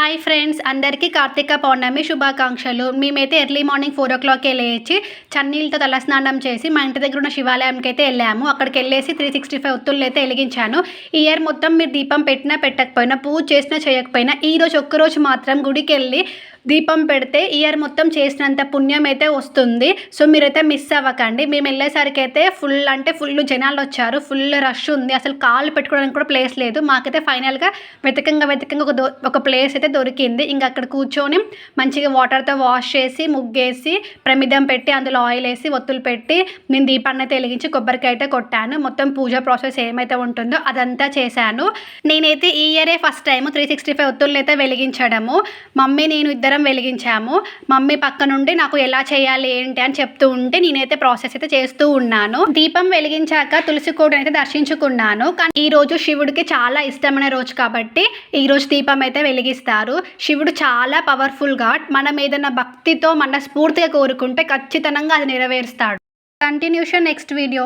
Hi friends, అందరికీ కార్తీక పౌర్ణమి శుభాకాంక్షలు. మేమైతే ఎర్లీ మార్నింగ్ 4:00కే లేచి చన్నీళ్ళతో తలస్నానం చేసి మా ఇంటి దగ్గర ఉన్న శివాలయంకి అయితే వెళ్ళాము. అక్కడికి వెళ్ళేసి 365 ఒత్తులను అయితే వెలిగించాను. ఈ ఇయర్ మొత్తం మీరు దీపం పెట్టినా పెట్టకపోయినా, పూజ చేసినా చేయకపోయినా, ఈరోజు ఒక్కరోజు మాత్రం గుడికి వెళ్ళి దీపం పెడితే ఇయర్ మొత్తం చేసినంత పుణ్యం అయితే వస్తుంది. సో మీరైతే మిస్ అవ్వకండి. మేము వెళ్ళేసరికి అయితే ఫుల్ జనాలు వచ్చారు. ఫుల్ రష్ ఉంది. అసలు కాళ్ళు పెట్టుకోవడానికి కూడా ప్లేస్ లేదు. మాకైతే ఫైనల్గా వెతకంగా ఒక ప్లేస్ అయితే దొరికింది. ఇంకా అక్కడ కూర్చొని మంచిగా వాటర్తో వాష్ చేసి, ముగ్గేసి, ప్రమిదం పెట్టి, అందులో ఆయిల్ వేసి, ఒత్తులు పెట్టి నేను దీపాన్ని అయితే వెలిగించి కొబ్బరికాయ అయితే కొట్టాను. మొత్తం పూజ ప్రాసెస్ ఏమైతే ఉంటుందో అదంతా చేశాను. నేనైతే ఈ ఇయరే ఫస్ట్ టైం 365 ఒత్తులను అయితే వెలిగించడము. మమ్మీ నేను ఇద్దరం వెలిగించాము. మమ్మీ పక్క నుండి నాకు ఎలా చేయాలి ఏంటి అని చెప్తూ ఉంటే నేనైతే ప్రాసెస్ అయితే చేస్తూ ఉన్నాను. దీపం వెలిగించాక తులసి కోటను అయితే దర్శించుకున్నాను. కానీ ఈ రోజు శివుడికి చాలా ఇష్టమైన రోజు కాబట్టి ఈ రోజు దీపం అయితే వెలిగిస్తారు. శివుడు చాలా పవర్ఫుల్ గాడ్. మనం ఏదైనా భక్తితో మనస్ఫూర్తిగా కోరుకుంటే ఖచ్చితంగా అది నెరవేరుస్తాడు. Continuation next video.